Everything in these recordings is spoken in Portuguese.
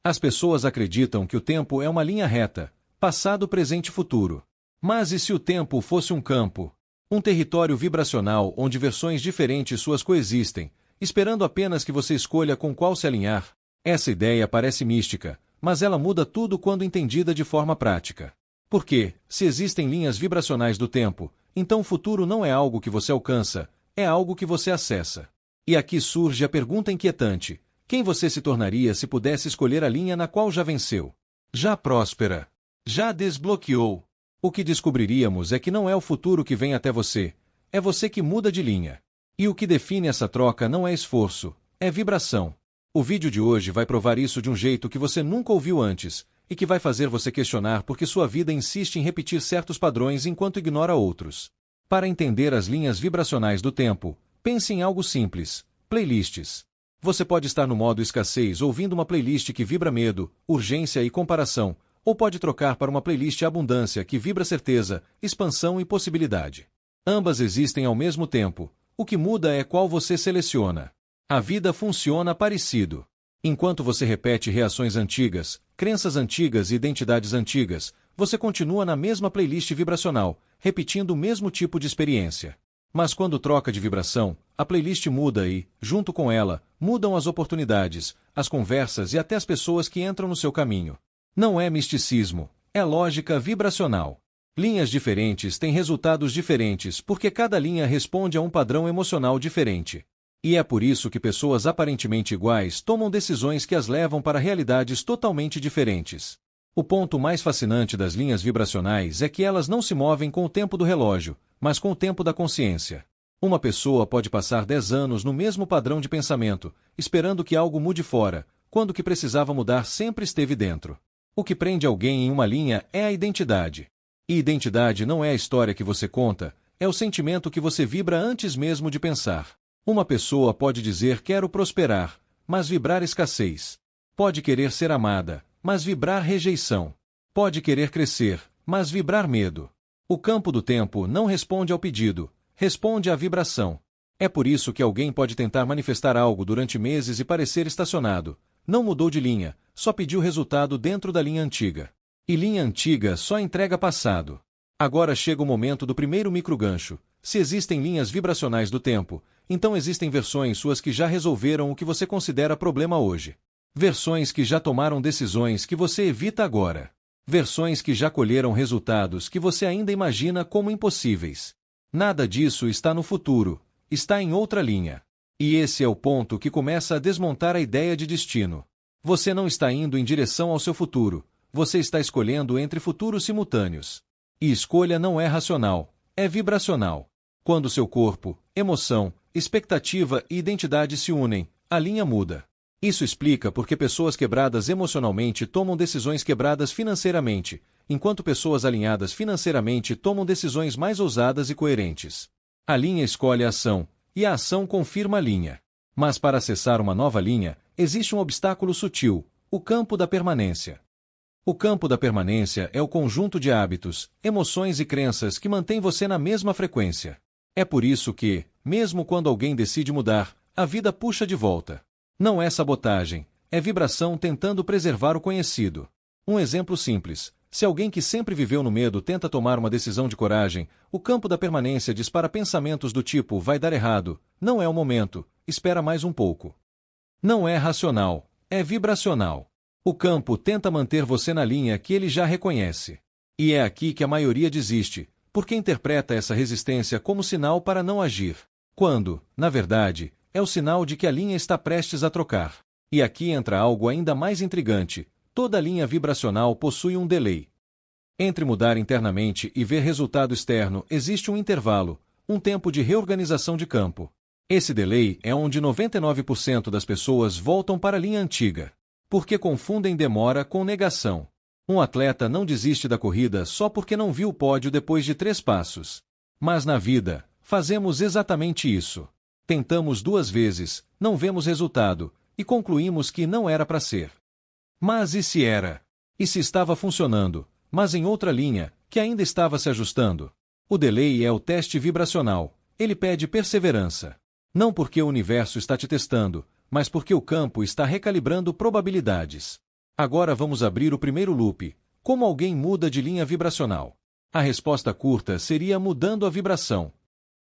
As pessoas acreditam que o tempo é uma linha reta, passado, presente e futuro. Mas e se o tempo fosse um campo? Um território vibracional onde versões diferentes suas coexistem, esperando apenas que você escolha com qual se alinhar? Essa ideia parece mística, mas ela muda tudo quando entendida de forma prática. Porque, se existem linhas vibracionais do tempo, então o futuro não é algo que você alcança, é algo que você acessa. E aqui surge a pergunta inquietante: quem você se tornaria se pudesse escolher a linha na qual já venceu? Já próspera? Já desbloqueou? O que descobriríamos é que não é o futuro que vem até você, é você que muda de linha. E o que define essa troca não é esforço, é vibração. O vídeo de hoje vai provar isso de um jeito que você nunca ouviu antes, e que vai fazer você questionar porque sua vida insiste em repetir certos padrões enquanto ignora outros. Para entender as linhas vibracionais do tempo, pense em algo simples: playlists. Você pode estar no modo escassez ouvindo uma playlist que vibra medo, urgência e comparação, ou pode trocar para uma playlist abundância que vibra certeza, expansão e possibilidade. Ambas existem ao mesmo tempo, o que muda é qual você seleciona. A vida funciona parecido. Enquanto você repete reações antigas, crenças antigas e identidades antigas, você continua na mesma playlist vibracional, repetindo o mesmo tipo de experiência. Mas quando troca de vibração, a playlist muda e, junto com ela, mudam as oportunidades, as conversas e até as pessoas que entram no seu caminho. Não é misticismo, é lógica vibracional. Linhas diferentes têm resultados diferentes porque cada linha responde a um padrão emocional diferente. E é por isso que pessoas aparentemente iguais tomam decisões que as levam para realidades totalmente diferentes. O ponto mais fascinante das linhas vibracionais é que elas não se movem com o tempo do relógio, mas com o tempo da consciência. Uma pessoa pode passar 10 anos no mesmo padrão de pensamento, esperando que algo mude fora, quando o que precisava mudar sempre esteve dentro. O que prende alguém em uma linha é a identidade. E identidade não é a história que você conta, é o sentimento que você vibra antes mesmo de pensar. Uma pessoa pode dizer quero prosperar, mas vibrar escassez. Pode querer ser amada, mas vibrar rejeição. Pode querer crescer, mas vibrar medo. O campo do tempo não responde ao pedido, responde à vibração. É por isso que alguém pode tentar manifestar algo durante meses e parecer estacionado. Não mudou de linha, só pediu resultado dentro da linha antiga. E linha antiga só entrega passado. Agora chega o momento do primeiro microgancho. Se existem linhas vibracionais do tempo, então existem versões suas que já resolveram o que você considera problema hoje. Versões que já tomaram decisões que você evita agora. Versões que já colheram resultados que você ainda imagina como impossíveis. Nada disso está no futuro, está em outra linha. E esse é o ponto que começa a desmontar a ideia de destino. Você não está indo em direção ao seu futuro, você está escolhendo entre futuros simultâneos. E escolha não é racional, é vibracional. Quando seu corpo, emoção, expectativa e identidade se unem, a linha muda. Isso explica por que pessoas quebradas emocionalmente tomam decisões quebradas financeiramente, enquanto pessoas alinhadas financeiramente tomam decisões mais ousadas e coerentes. A linha escolhe a ação, e a ação confirma a linha. Mas para acessar uma nova linha, existe um obstáculo sutil: o campo da permanência. O campo da permanência é o conjunto de hábitos, emoções e crenças que mantém você na mesma frequência. É por isso que, mesmo quando alguém decide mudar, a vida puxa de volta. Não é sabotagem, é vibração tentando preservar o conhecido. Um exemplo simples: se alguém que sempre viveu no medo tenta tomar uma decisão de coragem, o campo da permanência dispara pensamentos do tipo vai dar errado, não é o momento, espera mais um pouco. Não é racional, é vibracional. O campo tenta manter você na linha que ele já reconhece. E é aqui que a maioria desiste, porque interpreta essa resistência como sinal para não agir. Quando, na verdade, é o sinal de que a linha está prestes a trocar. E aqui entra algo ainda mais intrigante: toda linha vibracional possui um delay. Entre mudar internamente e ver resultado externo existe um intervalo, um tempo de reorganização de campo. Esse delay é onde 99% das pessoas voltam para a linha antiga. Porque confundem demora com negação. Um atleta não desiste da corrida só porque não viu o pódio depois de 3 passos. Mas na vida, fazemos exatamente isso. Tentamos 2 vezes, não vemos resultado, e concluímos que não era para ser. Mas e se era? E se estava funcionando, mas em outra linha, que ainda estava se ajustando? O delay é o teste vibracional, ele pede perseverança. Não porque o universo está te testando, mas porque o campo está recalibrando probabilidades. Agora vamos abrir o primeiro loop. Como alguém muda de linha vibracional? A resposta curta seria mudando a vibração.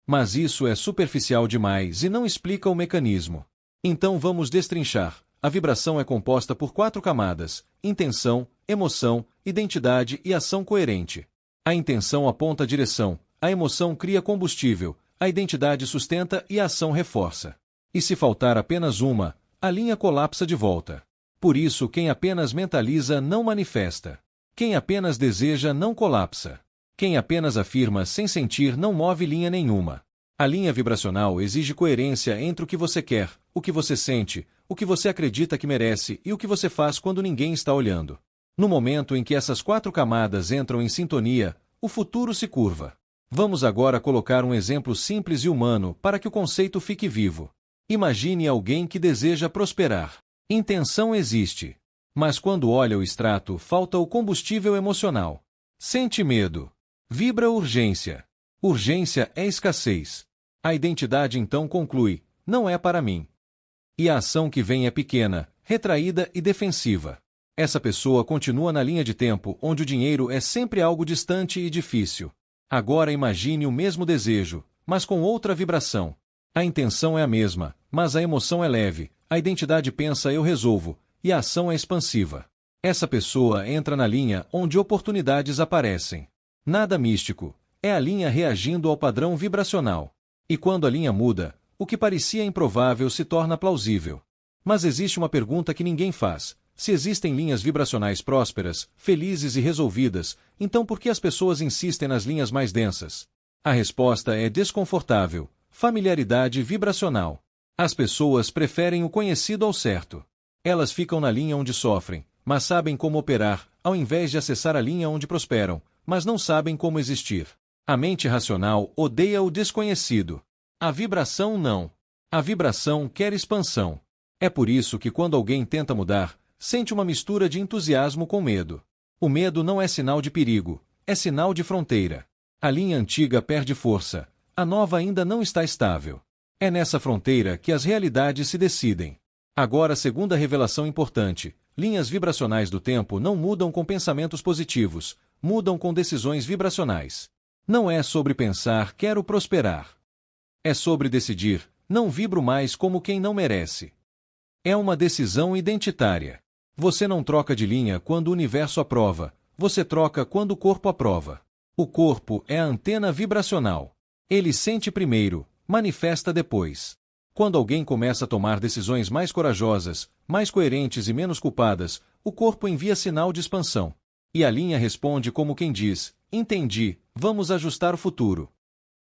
Mas isso é superficial demais e não explica o mecanismo. Então vamos destrinchar. A vibração é composta por 4 camadas: intenção, emoção, identidade e ação coerente. A intenção aponta a direção, a emoção cria combustível, a identidade sustenta e a ação reforça. E se faltar apenas uma, a linha colapsa de volta. Por isso, quem apenas mentaliza não manifesta. Quem apenas deseja não colapsa. Quem apenas afirma sem sentir não move linha nenhuma. A linha vibracional exige coerência entre o que você quer, o que você sente, o que você acredita que merece e o que você faz quando ninguém está olhando. No momento em que essas 4 camadas entram em sintonia, o futuro se curva. Vamos agora colocar um exemplo simples e humano para que o conceito fique vivo. Imagine alguém que deseja prosperar. Intenção existe. Mas quando olha o extrato, falta o combustível emocional. Sente medo. Vibra urgência. Urgência é escassez. A identidade então conclui: não é para mim. E a ação que vem é pequena, retraída e defensiva. Essa pessoa continua na linha de tempo onde o dinheiro é sempre algo distante e difícil. Agora imagine o mesmo desejo, mas com outra vibração. A intenção é a mesma, mas a emoção é leve, a identidade pensa eu resolvo, e a ação é expansiva. Essa pessoa entra na linha onde oportunidades aparecem. Nada místico, é a linha reagindo ao padrão vibracional. E quando a linha muda, o que parecia improvável se torna plausível. Mas existe uma pergunta que ninguém faz: se existem linhas vibracionais prósperas, felizes e resolvidas, então por que as pessoas insistem nas linhas mais densas? A resposta é desconfortável: familiaridade vibracional. As pessoas preferem o conhecido ao certo. Elas ficam na linha onde sofrem, mas sabem como operar, ao invés de acessar a linha onde prosperam, mas não sabem como existir. A mente racional odeia o desconhecido. A vibração não. A vibração quer expansão. É por isso que quando alguém tenta mudar, sente uma mistura de entusiasmo com medo. O medo não é sinal de perigo, é sinal de fronteira. A linha antiga perde força, a nova ainda não está estável. É nessa fronteira que as realidades se decidem. Agora, segunda revelação importante: linhas vibracionais do tempo não mudam com pensamentos positivos, mudam com decisões vibracionais. Não é sobre pensar quero prosperar. É sobre decidir, não vibro mais como quem não merece. É uma decisão identitária. Você não troca de linha quando o universo aprova, você troca quando o corpo aprova. O corpo é a antena vibracional. Ele sente primeiro, manifesta depois. Quando alguém começa a tomar decisões mais corajosas, mais coerentes e menos culpadas, o corpo envia sinal de expansão. E a linha responde como quem diz: entendi, vamos ajustar o futuro.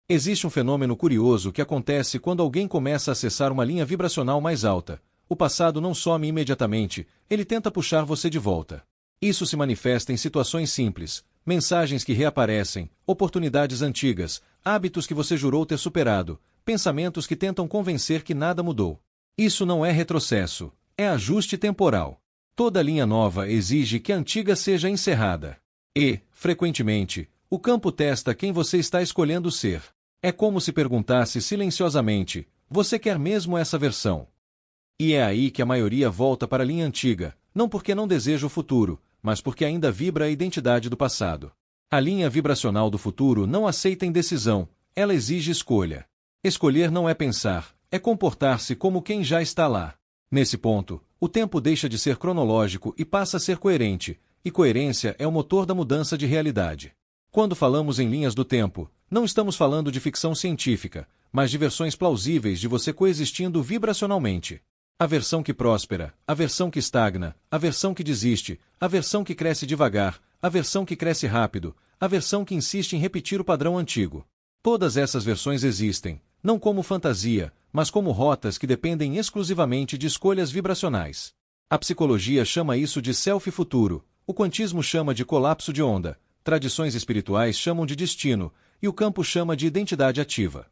Existe um fenômeno curioso que acontece quando alguém começa a acessar uma linha vibracional mais alta. O passado não some imediatamente, ele tenta puxar você de volta. Isso se manifesta em situações simples, mensagens que reaparecem, oportunidades antigas, hábitos que você jurou ter superado, pensamentos que tentam convencer que nada mudou. Isso não é retrocesso, é ajuste temporal. Toda linha nova exige que a antiga seja encerrada. E, frequentemente, o campo testa quem você está escolhendo ser. É como se perguntasse silenciosamente: você quer mesmo essa versão? E é aí que a maioria volta para a linha antiga, não porque não deseja o futuro, mas porque ainda vibra a identidade do passado. A linha vibracional do futuro não aceita indecisão, ela exige escolha. Escolher não é pensar, é comportar-se como quem já está lá. Nesse ponto, o tempo deixa de ser cronológico e passa a ser coerente, e coerência é o motor da mudança de realidade. Quando falamos em linhas do tempo, não estamos falando de ficção científica, mas de versões plausíveis de você coexistindo vibracionalmente. A versão que próspera, a versão que estagna, a versão que desiste, a versão que cresce devagar, a versão que cresce rápido, a versão que insiste em repetir o padrão antigo. Todas essas versões existem, não como fantasia, mas como rotas que dependem exclusivamente de escolhas vibracionais. A psicologia chama isso de self-futuro, o quantismo chama de colapso de onda, tradições espirituais chamam de destino, e o campo chama de identidade ativa.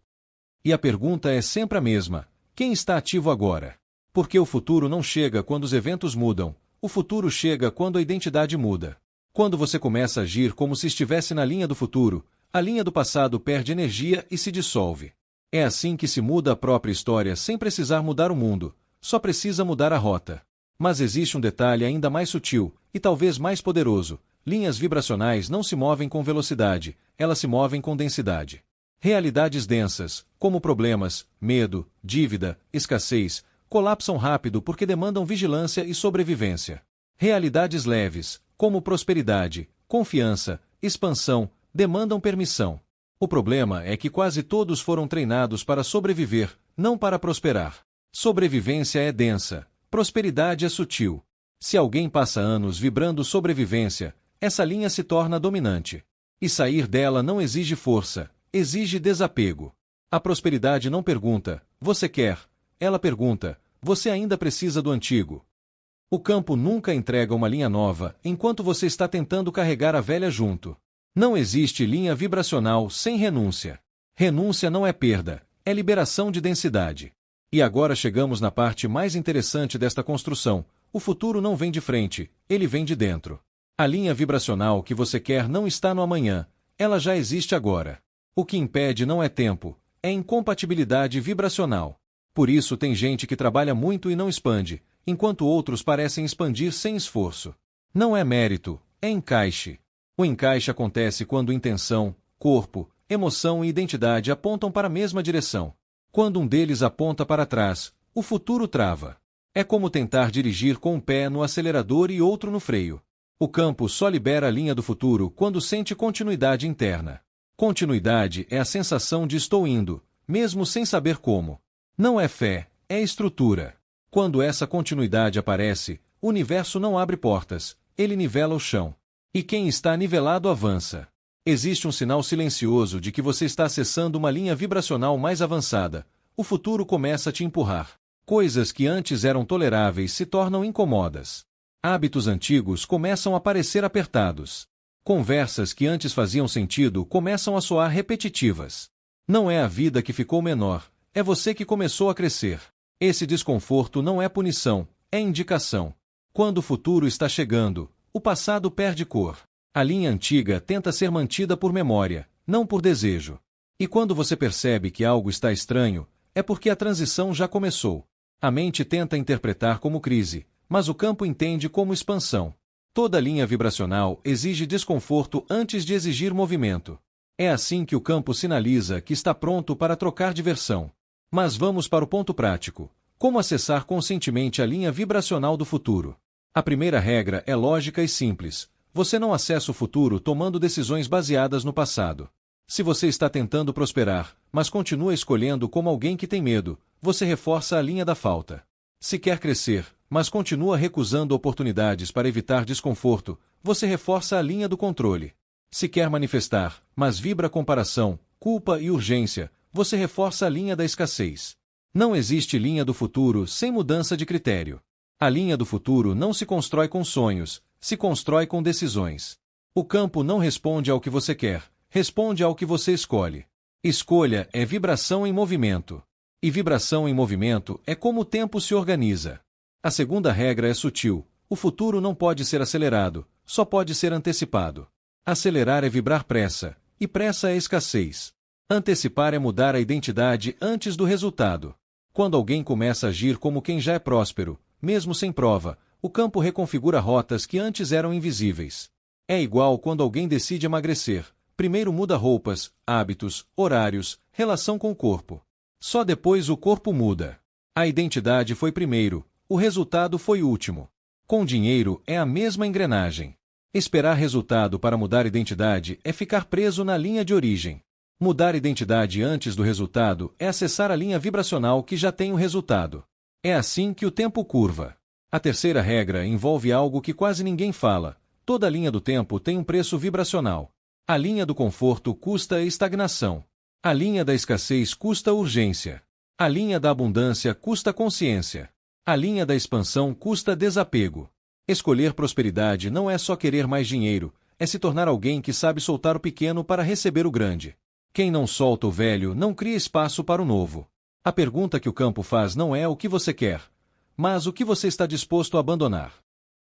E a pergunta é sempre a mesma: quem está ativo agora? Porque o futuro não chega quando os eventos mudam, o futuro chega quando a identidade muda. Quando você começa a agir como se estivesse na linha do futuro, a linha do passado perde energia e se dissolve. É assim que se muda a própria história sem precisar mudar o mundo, só precisa mudar a rota. Mas existe um detalhe ainda mais sutil, e talvez mais poderoso: linhas vibracionais não se movem com velocidade, elas se movem com densidade. Realidades densas, como problemas, medo, dívida, escassez, colapsam rápido porque demandam vigilância e sobrevivência. Realidades leves, como prosperidade, confiança, expansão, demandam permissão. O problema é que quase todos foram treinados para sobreviver, não para prosperar. Sobrevivência é densa, prosperidade é sutil. Se alguém passa anos vibrando sobrevivência, essa linha se torna dominante. E sair dela não exige força, exige desapego. A prosperidade não pergunta: você quer? Ela pergunta: você ainda precisa do antigo? O campo nunca entrega uma linha nova enquanto você está tentando carregar a velha junto. Não existe linha vibracional sem renúncia. Renúncia não é perda, é liberação de densidade. E agora chegamos na parte mais interessante desta construção: o futuro não vem de frente, ele vem de dentro. A linha vibracional que você quer não está no amanhã, ela já existe agora. O que impede não é tempo, é incompatibilidade vibracional. Por isso tem gente que trabalha muito e não expande, enquanto outros parecem expandir sem esforço. Não é mérito, é encaixe. O encaixe acontece quando intenção, corpo, emoção e identidade apontam para a mesma direção. Quando um deles aponta para trás, o futuro trava. É como tentar dirigir com um pé no acelerador e outro no freio. O campo só libera a linha do futuro quando sente continuidade interna. Continuidade é a sensação de estou indo, mesmo sem saber como. Não é fé, é estrutura. Quando essa continuidade aparece, o universo não abre portas, ele nivela o chão. E quem está nivelado avança. Existe um sinal silencioso de que você está acessando uma linha vibracional mais avançada. O futuro começa a te empurrar. Coisas que antes eram toleráveis se tornam incômodas. Hábitos antigos começam a parecer apertados. Conversas que antes faziam sentido começam a soar repetitivas. Não é a vida que ficou menor, é você que começou a crescer. Esse desconforto não é punição, é indicação. Quando o futuro está chegando, o passado perde cor. A linha antiga tenta ser mantida por memória, não por desejo. E quando você percebe que algo está estranho, é porque a transição já começou. A mente tenta interpretar como crise, mas o campo entende como expansão. Toda linha vibracional exige desconforto antes de exigir movimento. É assim que o campo sinaliza que está pronto para trocar de versão. Mas vamos para o ponto prático. Como acessar conscientemente a linha vibracional do futuro? A primeira regra é lógica e simples. Você não acessa o futuro tomando decisões baseadas no passado. Se você está tentando prosperar, mas continua escolhendo como alguém que tem medo, você reforça a linha da falta. Se quer crescer, mas continua recusando oportunidades para evitar desconforto, você reforça a linha do controle. Se quer manifestar, mas vibra comparação, culpa e urgência, você reforça a linha da escassez. Não existe linha do futuro sem mudança de critério. A linha do futuro não se constrói com sonhos, se constrói com decisões. O campo não responde ao que você quer, responde ao que você escolhe. Escolha é vibração em movimento. E vibração em movimento é como o tempo se organiza. A segunda regra é sutil: o futuro não pode ser acelerado, só pode ser antecipado. Acelerar é vibrar pressa, e pressa é escassez. Antecipar é mudar a identidade antes do resultado. Quando alguém começa a agir como quem já é próspero, mesmo sem prova, o campo reconfigura rotas que antes eram invisíveis. É igual quando alguém decide emagrecer. Primeiro muda roupas, hábitos, horários, relação com o corpo. Só depois o corpo muda. A identidade foi primeiro, o resultado foi último. Com dinheiro é a mesma engrenagem. Esperar resultado para mudar identidade é ficar preso na linha de origem. Mudar identidade antes do resultado é acessar a linha vibracional que já tem o resultado. É assim que o tempo curva. A terceira regra envolve algo que quase ninguém fala. Toda linha do tempo tem um preço vibracional. A linha do conforto custa estagnação. A linha da escassez custa urgência. A linha da abundância custa consciência. A linha da expansão custa desapego. Escolher prosperidade não é só querer mais dinheiro, é se tornar alguém que sabe soltar o pequeno para receber o grande. Quem não solta o velho não cria espaço para o novo. A pergunta que o campo faz não é o que você quer, mas o que você está disposto a abandonar.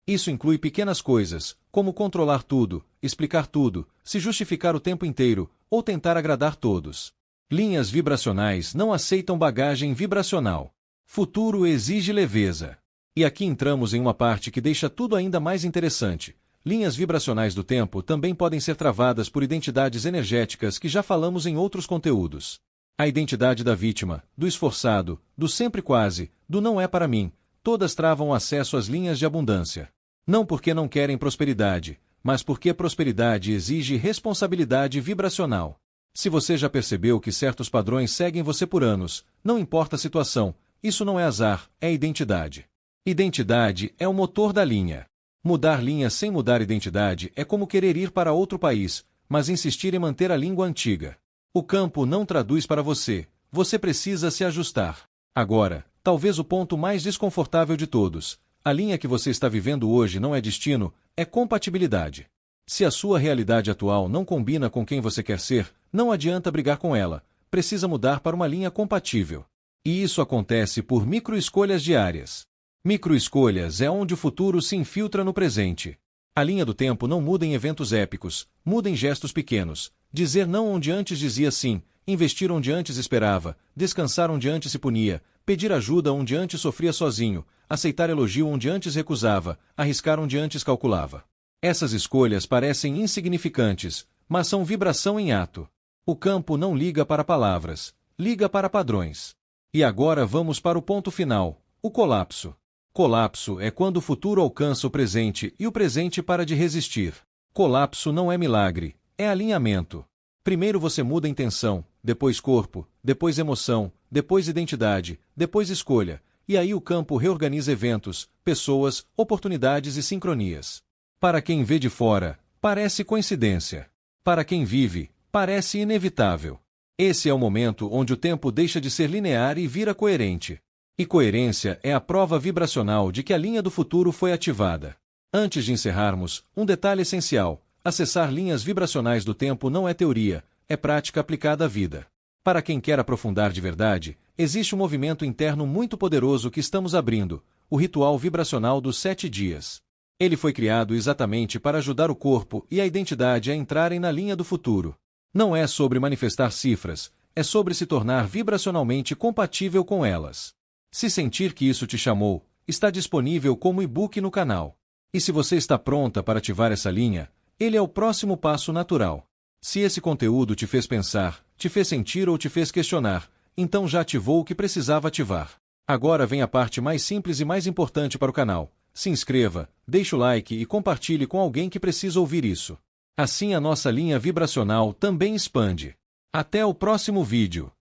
Isso inclui pequenas coisas, como controlar tudo, explicar tudo, se justificar o tempo inteiro, ou tentar agradar todos. Linhas vibracionais não aceitam bagagem vibracional. Futuro exige leveza. E aqui entramos em uma parte que deixa tudo ainda mais interessante. Linhas vibracionais do tempo também podem ser travadas por identidades energéticas que já falamos em outros conteúdos. A identidade da vítima, do esforçado, do sempre quase, do não é para mim, todas travam acesso às linhas de abundância. Não porque não querem prosperidade, mas porque prosperidade exige responsabilidade vibracional. Se você já percebeu que certos padrões seguem você por anos, não importa a situação, isso não é azar, é identidade. Identidade é o motor da linha. Mudar linha sem mudar identidade é como querer ir para outro país, mas insistir em manter a língua antiga. O campo não traduz para você, você precisa se ajustar. Agora, talvez o ponto mais desconfortável de todos, a linha que você está vivendo hoje não é destino, é compatibilidade. Se a sua realidade atual não combina com quem você quer ser, não adianta brigar com ela, precisa mudar para uma linha compatível. E isso acontece por microescolhas diárias. Microescolhas é onde o futuro se infiltra no presente. A linha do tempo não muda em eventos épicos, muda em gestos pequenos. Dizer não onde antes dizia sim, investir onde antes esperava, descansar onde antes se punia, pedir ajuda onde antes sofria sozinho, aceitar elogio onde antes recusava, arriscar onde antes calculava. Essas escolhas parecem insignificantes, mas são vibração em ato. O campo não liga para palavras, liga para padrões. E agora vamos para o ponto final, o colapso. Colapso é quando o futuro alcança o presente e o presente para de resistir. Colapso não é milagre, é alinhamento. Primeiro você muda a intenção, depois corpo, depois emoção, depois identidade, depois escolha, e aí o campo reorganiza eventos, pessoas, oportunidades e sincronias. Para quem vê de fora, parece coincidência. Para quem vive, parece inevitável. Esse é o momento onde o tempo deixa de ser linear e vira coerente. E coerência é a prova vibracional de que a linha do futuro foi ativada. Antes de encerrarmos, um detalhe essencial: acessar linhas vibracionais do tempo não é teoria, é prática aplicada à vida. Para quem quer aprofundar de verdade, existe um movimento interno muito poderoso que estamos abrindo, o ritual vibracional dos 7 dias. Ele foi criado exatamente para ajudar o corpo e a identidade a entrarem na linha do futuro. Não é sobre manifestar cifras, é sobre se tornar vibracionalmente compatível com elas. Se sentir que isso te chamou, está disponível como e-book no canal. E se você está pronta para ativar essa linha, ele é o próximo passo natural. Se esse conteúdo te fez pensar, te fez sentir ou te fez questionar, então já ativou o que precisava ativar. Agora vem a parte mais simples e mais importante para o canal. Se inscreva, deixe o like e compartilhe com alguém que precisa ouvir isso. Assim a nossa linha vibracional também expande. Até o próximo vídeo.